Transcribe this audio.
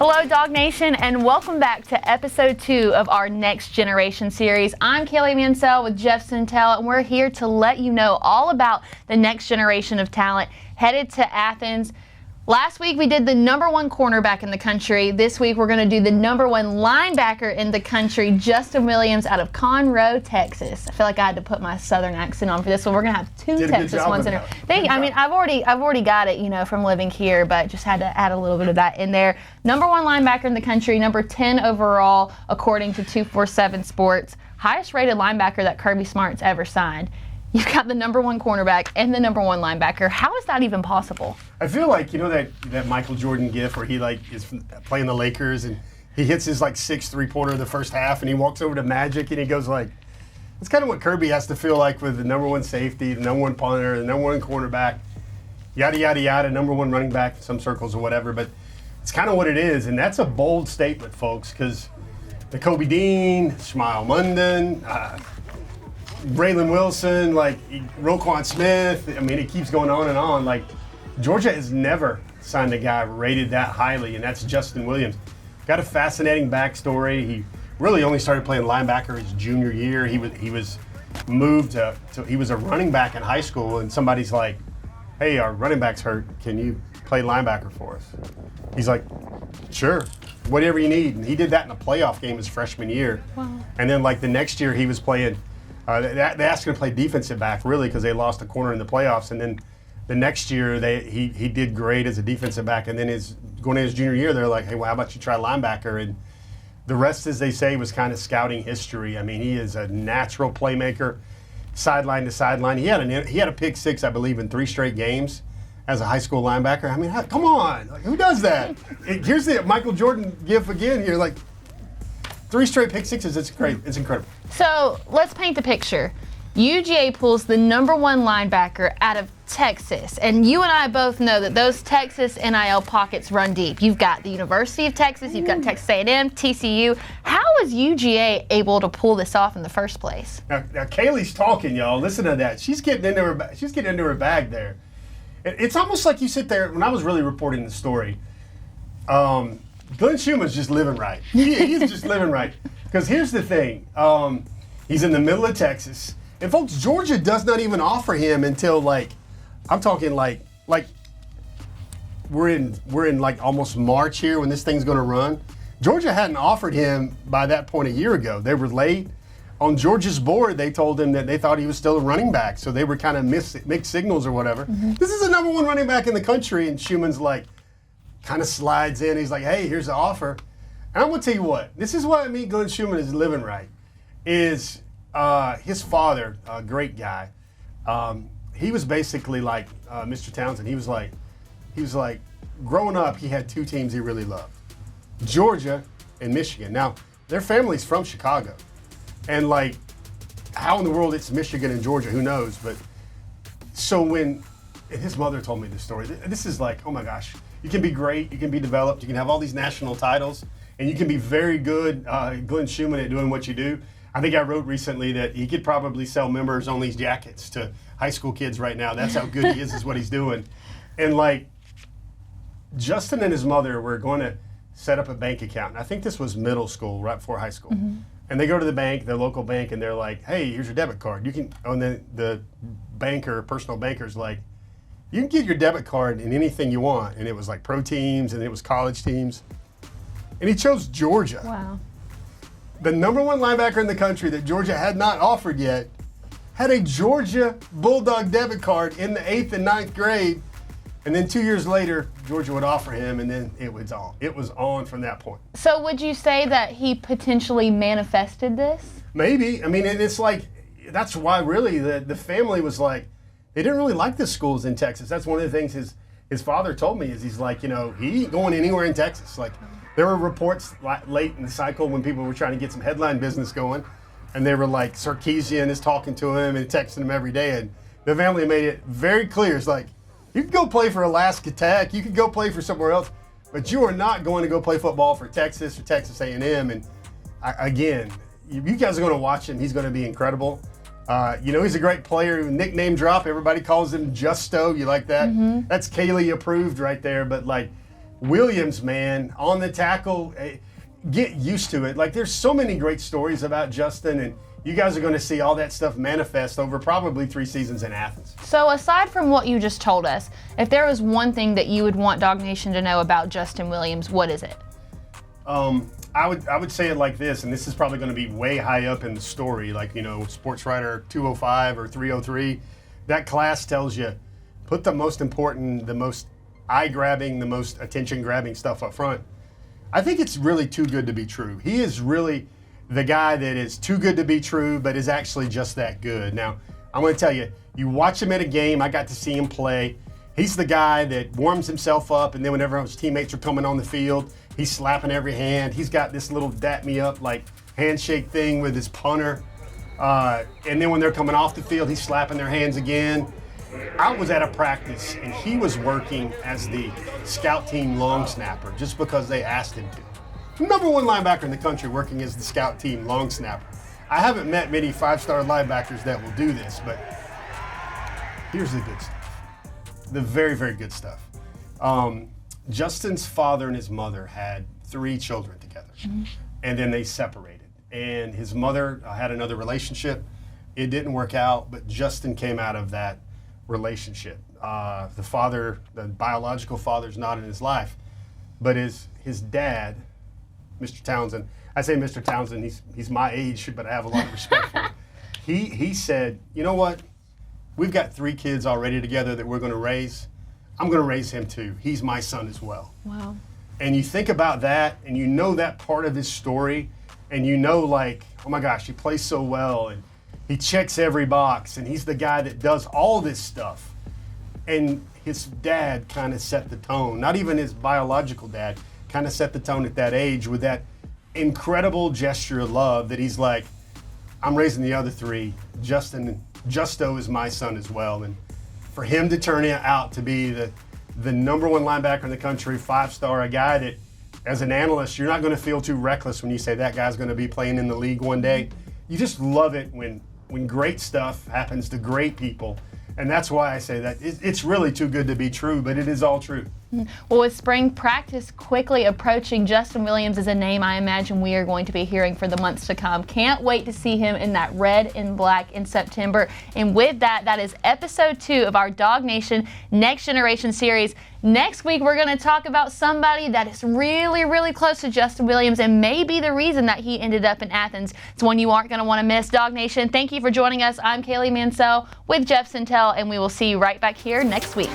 Hello, Dawg Nation, and welcome back to episode 2 of our Next Generation series. I'm Kaylee Mansell with Jeff Sentell, and we're here to let you know all about the next generation of talent headed to Athens. Last week we did the #1 cornerback in the country. This week we're going to do the #1 linebacker in the country, Justin Williams out of Conroe, Texas. I feel like I had to put my southern accent on for this one. We're going to have 2 Texas ones in there. I mean, I've already got it, from living here, but just had to add a little bit of that in there. #1 linebacker in the country, number 10 overall according to 247 Sports. Highest rated linebacker that Kirby Smart's ever signed. You've got the #1 cornerback and the #1 linebacker. How is that even possible? I feel like, that Michael Jordan gif where he is playing the Lakers and he hits his 6 3-pointer in the first half and he walks over to Magic and he goes it's kind of what Kirby has to feel like with the #1 safety, the #1 punter, the #1 cornerback, yada, yada, yada, #1 running back in some circles or whatever. But it's kind of what it is. And that's a bold statement, folks, because the Kobe Dean, Shmael Munden, Braylon Wilson, Roquan Smith. I mean, it keeps going on and on. Georgia has never signed a guy rated that highly, and that's Justin Williams. Got a fascinating backstory. He really only started playing linebacker his junior year. He was moved to he was a running back in high school, and somebody's like, "Hey, our running back's hurt. Can you play linebacker for us?" He's like, "Sure, whatever you need." And he did that in a playoff game his freshman year. Wow. And then the next year he was playing. They asked him to play defensive back, really, because they lost a corner in the playoffs. And then the next year, he did great as a defensive back. And then going into his junior year, they're like, "Hey, well, how about you try linebacker?" And the rest, as they say, was kind of scouting history. I mean, he is a natural playmaker, sideline to sideline. He had a pick six, I believe, in 3 straight games as a high school linebacker. I mean, come on, who does that? Here's the Michael Jordan gif again here, 3 straight pick sixes. It's great. It's incredible. So let's paint the picture. UGA pulls the #1 linebacker out of Texas, and you and I both know that those Texas NIL pockets run deep. You've got the University of Texas, you've got Texas A&M, TCU. How was UGA able to pull this off in the first place? Now Kaylee's talking, y'all. Listen to that. She's getting into her bag there. It's almost like you sit there. When I was really reporting the story, Glenn Schuman's just living right. He's just living right. Because here's the thing. He's in the middle of Texas. And folks, Georgia does not even offer him until I'm talking we're in almost March here when this thing's going to run. Georgia hadn't offered him by that point a year ago. They were late. On Georgia's board, they told him that they thought he was still a running back. So they were kind of mixed signals or whatever. Mm-hmm. This is the #1 running back in the country. And Schuman's kind of slides in. He's like, "Hey, here's the offer." And I'm going to tell you what. This is what I mean Glenn Schuman is living right. Is his father, a great guy, he was basically like Mr. Townsend. He was like, growing up, he had 2 teams he really loved, Georgia and Michigan. Now, their family's from Chicago. And how in the world it's Michigan and Georgia, who knows? But so when his mother told me this story, this is oh my gosh, you can be great, you can be developed, you can have all these national titles, and you can be very good, Glenn Schuman, at doing what you do. I think I wrote recently that he could probably sell members-only jackets to high school kids right now. That's how good he is what he's doing. And Justin and his mother were going to set up a bank account. And I think this was middle school, right before high school. Mm-hmm. And they go to the bank, their local bank, and they're like, "Hey, here's your debit card. You can." And then the personal banker's like, "You can get your debit card in anything you want." And it was pro teams, and it was college teams. And he chose Georgia. Wow. The #1 linebacker in the country that Georgia had not offered yet had a Georgia Bulldog debit card in the 8th and 9th grade. And then 2 years later, Georgia would offer him, and then it was on. It was on from that point. So would you say that he potentially manifested this? Maybe. I mean, it's that's why really the family was they didn't really like the schools in Texas. That's one of the things his father told me is he's he ain't going anywhere in Texas. There were reports late in the cycle when people were trying to get some headline business going, and they were Sarkisian is talking to him and texting him every day, and the family made it very clear. It's you could go play for Alaska Tech, you could go play for somewhere else, but you are not going to go play football for Texas or Texas A&M. And again, you guys are going to watch him. He's going to be incredible. He's a great player. Nickname drop. Everybody calls him Justo. You like that? Mm-hmm. That's Kaylee approved right there. But Williams, man, on the tackle, get used to it. Like, there's so many great stories about Justin, and you guys are going to see all that stuff manifest over probably 3 seasons in Athens. So aside from what you just told us, if there was one thing that you would want Dawg Nation to know about Justin Williams, what is it? I would say it like this, and this is probably going to be way high up in the story, like, Sports Writer 205 or 303. That class tells you, put the most important, the most eye-grabbing, the most attention-grabbing stuff up front. I think it's really too good to be true. He is really the guy that is too good to be true, but is actually just that good. Now, I'm going to tell you, you watch him at a game, I got to see him play. He's the guy that warms himself up, and then whenever his teammates are coming on the field, he's slapping every hand. He's got this little dap me up like handshake thing with his punter. And then when they're coming off the field, he's slapping their hands again. I was at a practice, and he was working as the scout team long snapper just because they asked him to. Number 1 linebacker in the country working as the scout team long snapper. I haven't met many 5-star linebackers that will do this, but here's the good stuff. The very, very good stuff. Justin's father and his mother had 3 children together, and then they separated. And his mother had another relationship. It didn't work out, but Justin came out of that relationship. The biological father's not in his life, but his dad, Mr. Townsend, I say Mr. Townsend, he's my age, but I have a lot of respect for him. He said, you know what? We've got 3 kids already together that we're going to raise. I'm going to raise him too. He's my son as well. Wow. And you think about that, and you know that part of his story, and you know, like, oh my gosh, he plays so well, and he checks every box, and he's the guy that does all this stuff. And his dad kind of set the tone. Not even his biological dad kind of set the tone at that age with that incredible gesture of love that he's like, I'm raising the other 3. Justo is my son as well. And for him to turn out to be the number 1 linebacker in the country, 5-star, a guy that, as an analyst, you're not going to feel too reckless when you say that guy's going to be playing in the league one day. You just love it when great stuff happens to great people. And that's why I say that it's really too good to be true, but it is all true. Well, with spring practice quickly approaching, Justin Williams is a name I imagine we are going to be hearing for the months to come. Can't wait to see him in that red and black in September. And with that, that is episode 2 of our Dawg Nation Next Generation series. Next week, we're going to talk about somebody that is really, really close to Justin Williams and may be the reason that he ended up in Athens. It's one you aren't going to want to miss. Dawg Nation, thank you for joining us. I'm Kaylee Mansell with Jeff Sentell, and we will see you right back here next week.